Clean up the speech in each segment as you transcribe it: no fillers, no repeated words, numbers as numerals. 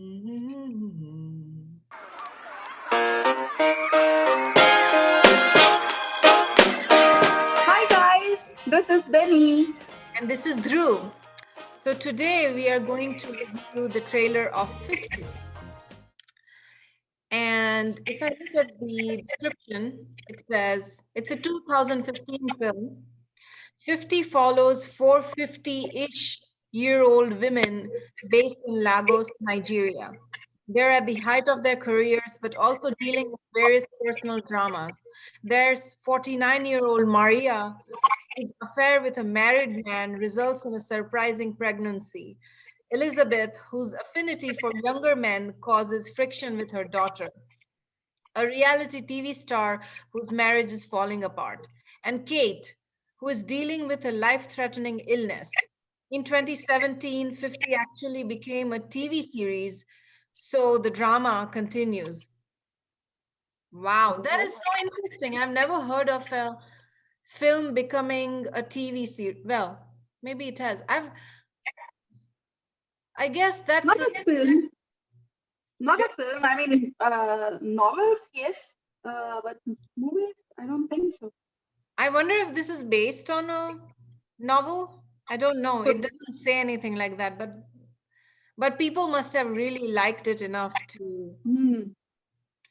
Hi guys, this is Benny. And this is Drew. So today we are going to review the trailer of 50. And if I look at the description, it says it's a 2015 film. 50 follows four 50-ish-year-old women based in Lagos, Nigeria. They're at the height of their careers, but also dealing with various personal dramas. There's 49-year-old Maria, whose affair with a married man results in a surprising pregnancy. Elizabeth, whose affinity for younger men causes friction with her daughter. A reality TV star whose marriage is falling apart. And Kate, who is dealing with a life-threatening illness. In 2017, 50 actually became a TV series, so the drama continues. Wow, that is so interesting. I've never heard of a film becoming a TV series. Well, maybe it has. I guess that's Not a film. Not a film. I mean, novels, yes, but movies, I don't think so. I wonder if this is based on a novel. I don't know. It doesn't say anything like that, but people must have really liked it enough to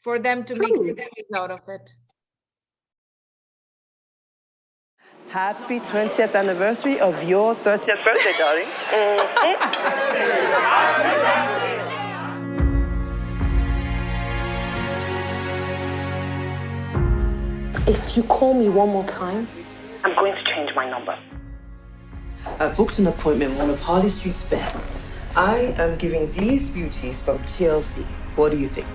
for them to make a series out of it. Happy 20th anniversary of your 30th birthday, darling. If you call me one more time, I'm going to change my number. I booked an appointment with one of Harley Street's best. I am giving these beauties some TLC. What do you think?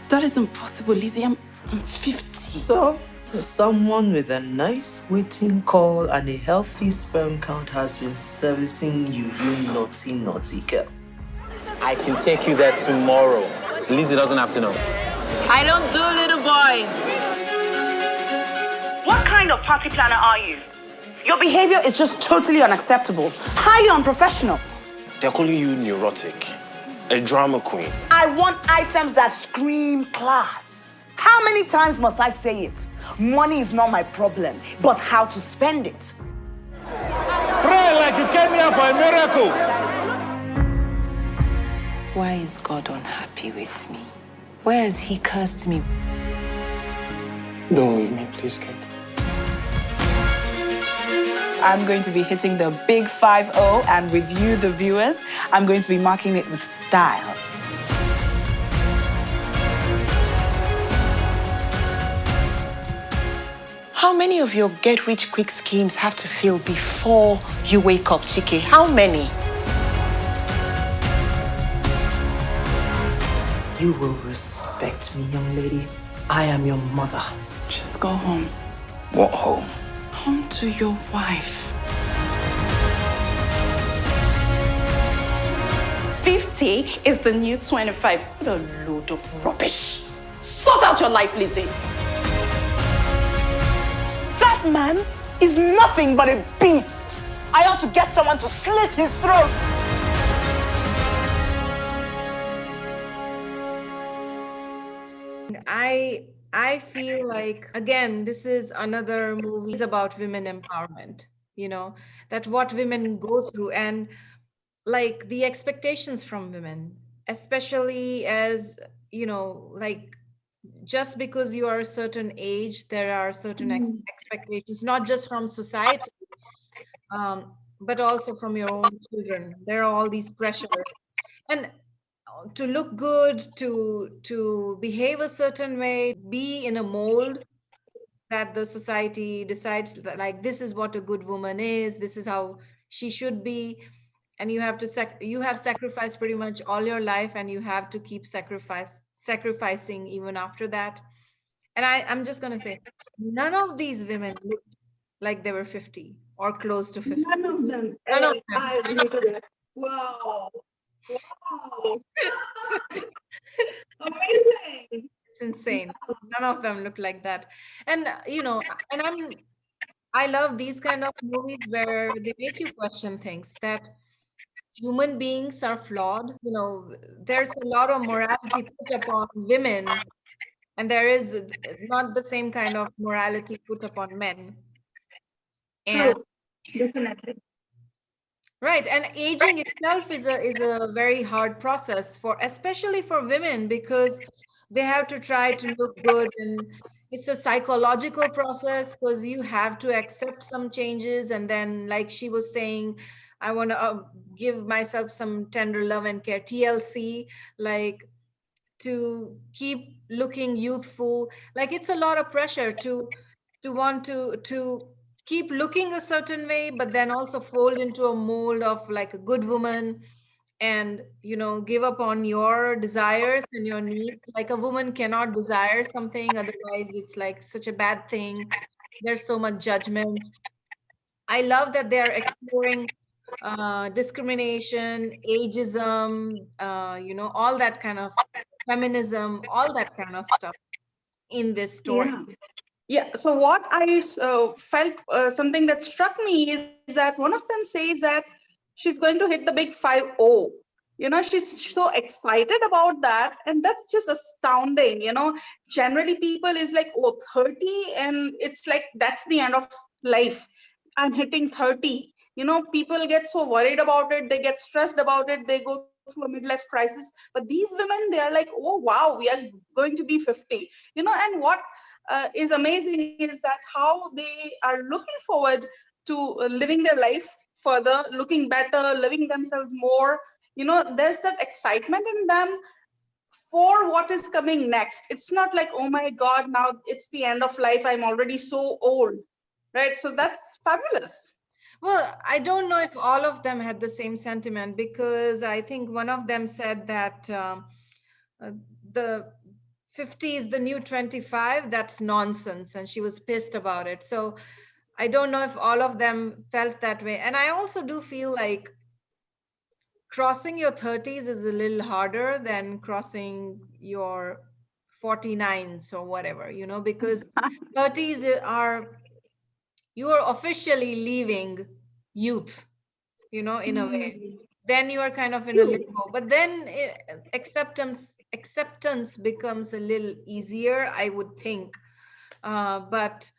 that is impossible, Lizzie. I'm 50. So someone with a nice waiting call and a healthy sperm count has been servicing you, you naughty, naughty girl. I can take you there tomorrow. Lizzie doesn't have to know. I don't do little boys. What kind of party planner are you? Your behavior is just totally unacceptable, highly unprofessional. They're calling you neurotic, a drama queen. I want items that scream class. How many times must I say it? Money is not my problem, but how to spend it. Pray like you came here for a miracle. Why is God unhappy with me? Why has he cursed me? Don't leave me, please, Kate. I'm going to be hitting the big 5-0, and with you, the viewers, I'm going to be marking it with style. How many of your get-rich-quick schemes have to fail before you wake up, Chike? How many? You will respect me, young lady. I am your mother. Just go home. What home? Home to your wife. 50 is the new 25. What a load of rubbish. Sort out your life, Lizzie. That man is nothing but a beast. I ought to get someone to slit his throat. I feel like, again, this is another movie about women empowerment, that what women go through and like the expectations from women, especially as, like just because you are a certain age, there are certain expectations, not just from society, but also from your own children. There are all these pressures. And to look good, to behave a certain way, be in a mold that the society decides that, like, this is what a good woman is, this is how she should be, and you have to sacrificed pretty much all your life, and you have to keep sacrificing even after that. And I'm just gonna say, none of these women looked like they were 50 or close to 50. None of them. None of them. I agree to that. Wow. Wow. Amazing. It's insane. None of them look like that. And and I love these kind of movies where they make you question things, that human beings are flawed. There's a lot of morality put upon women, and there is not the same kind of morality put upon men. And True. Definitely. right, and aging itself is a very hard process, especially for women, because they have to try to look good, and it's a psychological process because you have to accept some changes, and then, like she was saying, I want to give myself some tender love and care, TLC, like to keep looking youthful. Like it's a lot of pressure to want to keep looking a certain way, but then also fold into a mold of like a good woman, and give up on your desires and your needs. Like a woman cannot desire something, otherwise it's like such a bad thing. There's so much judgment. I love that they're exploring discrimination, ageism, all that kind of feminism, all that kind of stuff in this story. Yeah. Yeah. So what I felt, something that struck me is that one of them says that she's going to hit the big 5-0. She's so excited about that, and that's just astounding. Generally people is like, oh, 30, and it's like that's the end of life. I'm hitting 30. People get so worried about it, they get stressed about it, they go through a midlife crisis. But these women, they are like, oh wow, we are going to be 50. And what is amazing is that how they are looking forward to living their life further, looking better, living themselves more. There's that excitement in them for what is coming next. It's not like, oh my God, now it's the end of life, I'm already so old, right? So that's fabulous. Well, I don't know if all of them had the same sentiment, because I think one of them said that the 50 is the new 25. That's nonsense. And she was pissed about it. So I don't know if all of them felt that way. And I also do feel like crossing your 30s is a little harder than crossing your 49s or whatever, because 30s are, you are officially leaving youth, in a way. Then you are kind of in a limbo, but then acceptance becomes a little easier, I would think. But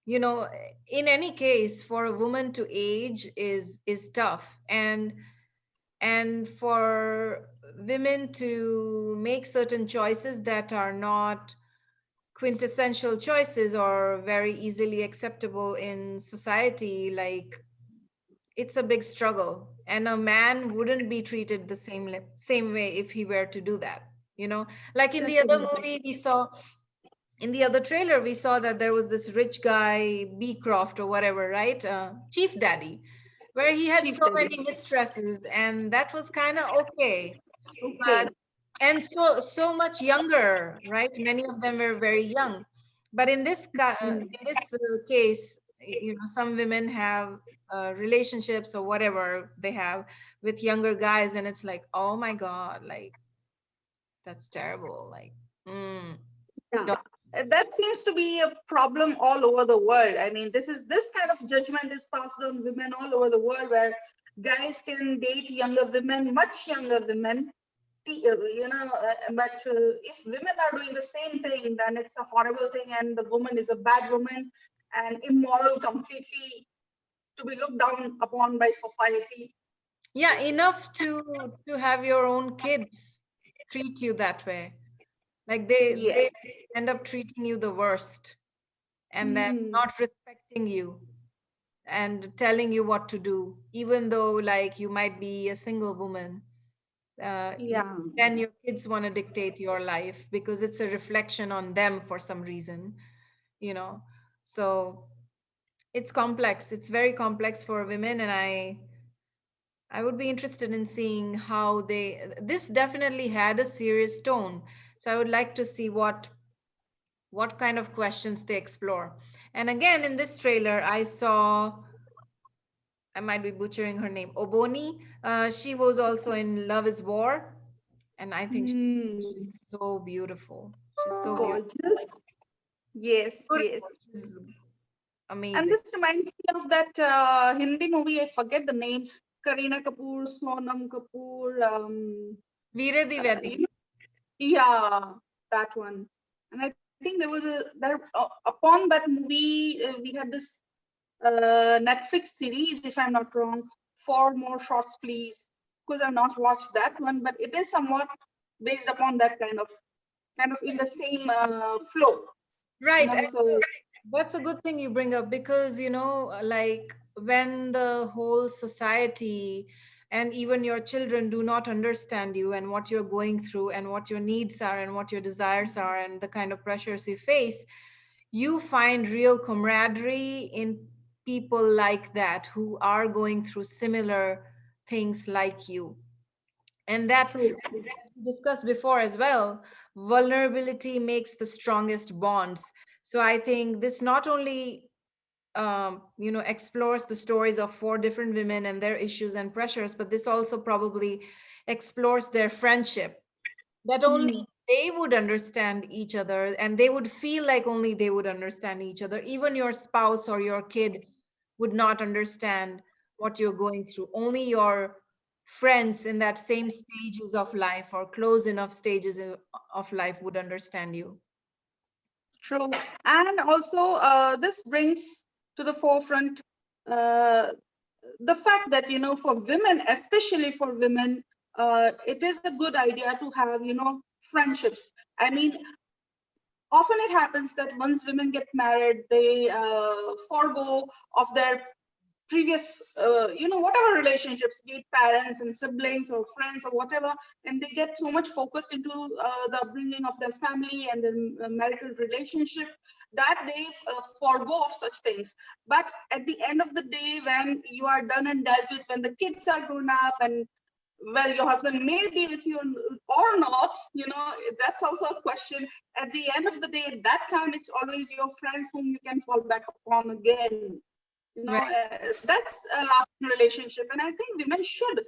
in any case, for a woman to age is tough, and for women to make certain choices that are not quintessential choices or very easily acceptable in society, like it's a big struggle, and a man wouldn't be treated the same way if he were to do that. Like in the other movie we saw, in the other trailer we saw that there was this rich guy, Beecroft or whatever, right? Chief Daddy, where he had so many mistresses, and that was kind of okay. But and so much younger, right? Many of them were very young. But in this case, some women have relationships or whatever they have with younger guys, and it's like, oh my God, like that's terrible. Like, Yeah. don't- That seems to be a problem all over the world. I mean, this kind of judgment is passed on women all over the world, where guys can date younger women, much younger women. But if women are doing the same thing, then it's a horrible thing, and the woman is a bad woman and immoral completely, to be looked down upon by society. yeah, enough to have your own kids treat you that way. Like they Yes. end up treating you the worst, and then not respecting you and telling you what to do, even though like you might be a single woman. Yeah. Then your kids want to dictate your life because it's a reflection on them for some reason, you know. So it's complex. It's very complex for women, and I would be interested in seeing how this definitely had a serious tone. So I would like to see what kind of questions they explore. And again, in this trailer, I saw, I might be butchering her name, Oboni. She was also in Love is War. And I think she's so beautiful. She's so beautiful. Gorgeous. Yes, yes. She's And amazing. this reminds me of that Hindi movie, I forget the name, Kareena Kapoor, Sonam Kapoor. Veere Di Vedi. Yeah, that one. And I think upon that movie, we had this Netflix series, if I'm not wrong, Four More Shots, Please. Because I've not watched that one, but it is somewhat based upon that kind of in the same flow. Right. And so, That's a good thing you bring up because, like when the whole society and even your children do not understand you and what you're going through and what your needs are and what your desires are and the kind of pressures you face, you find real camaraderie in people like that who are going through similar things like you. And that true. we discussed before as well, vulnerability makes the strongest bonds. So I think this not only explores the stories of four different women and their issues and pressures, but this also probably explores their friendship, that only they would understand each other and they would feel like only they would understand each other. Even your spouse or your kid would not understand what you're going through. Only your friends in that same stages of life or close enough stages of life would understand you. True. And also, this brings to the forefront the fact that, for women, especially for women, it is a good idea to have, friendships. I mean, often it happens that once women get married, they forego of their previous, whatever relationships, be it parents and siblings or friends or whatever, and they get so much focused into the upbringing of their family and the marital relationship that they forego of such things. But at the end of the day, when you are done and dealt with, when the kids are grown up and well, your husband may be with you or not, that's also a question. At the end of the day, at that time, it's always your friends whom you can fall back upon again. Right. That's a lasting relationship. And I think women should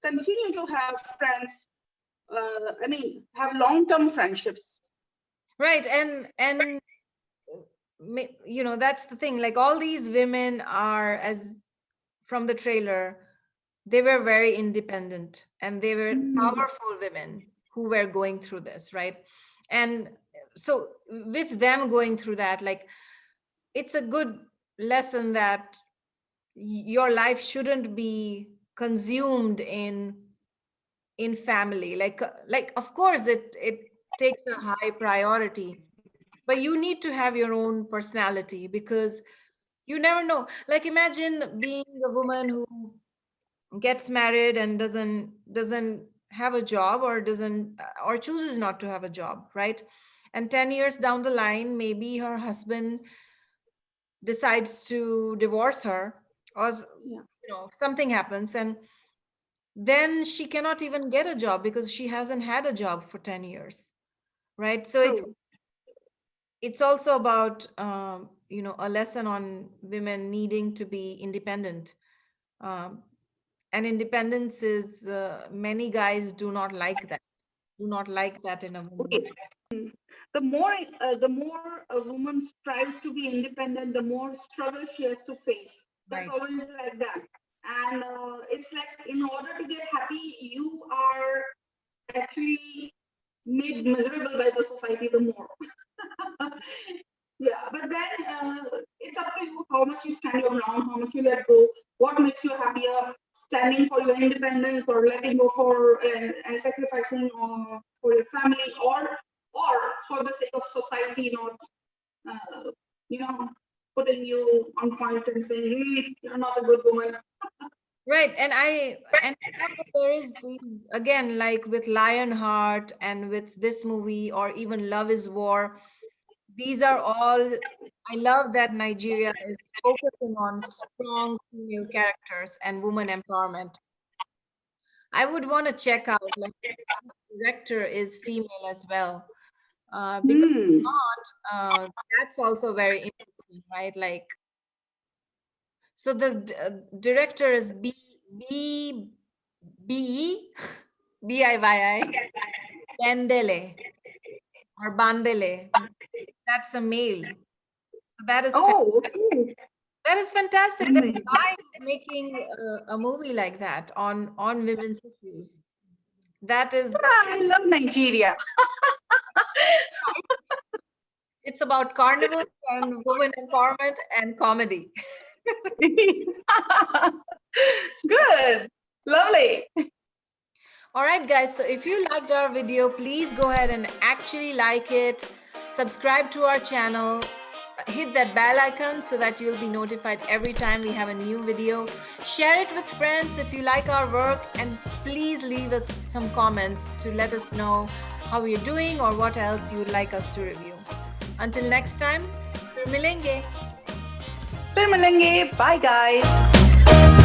continue to have friends, have long-term friendships. Right. And that's the thing, like all these women are, as from the trailer, they were very independent and they were powerful women who were going through this, right? And so with them going through that, like it's a good lesson that your life shouldn't be consumed in family. Like of course it takes a high priority, but you need to have your own personality because you never know. Like imagine being a woman who gets married and doesn't have a job or doesn't or chooses not to have a job, right? And 10 years down the line, maybe her husband decides to divorce her or something happens, and then she cannot even get a job because she hasn't had a job for 10 years, right? So it's also about a lesson on women needing to be independent. And independence is many guys do not like that in a woman. Okay. The more a woman strives to be independent, the more struggle she has to face. That's Right. always like that. And it's like in order to get happy, you are actually made miserable by the society the more. Yeah, but then it's up to you how much you stand your ground, how much you let go, what makes you happier, standing for your independence or letting go for and sacrificing for your family, or for the sake of society not, putting you on point and saying you're not a good woman. Right. And there is these, again, like with Lionheart and with this movie or even Love is War, these are all, I love that Nigeria is focusing on strong female characters and woman empowerment. I would want to check out, like, if this director is female as well. Because if not, that's also very interesting, right? Like, so the director is Biyi Bendele. or bandele. That's a male. So that is Oh, okay. that is fantastic. That a Amazing. guy is making a movie like that on women's issues. That is, I love Nigeria. it's about carnival and women empowerment and comedy. Good. Lovely. All right, guys. So if you liked our video, please go ahead and actually like it. Subscribe to our channel. Hit that bell icon so that you'll be notified every time we have a new video. Share it with friends if you like our work, and please leave us some comments to let us know how we're doing or what else you would like us to review. Until next time, फिर मिलेंगे. फिर मिलेंगे. Bye, guys.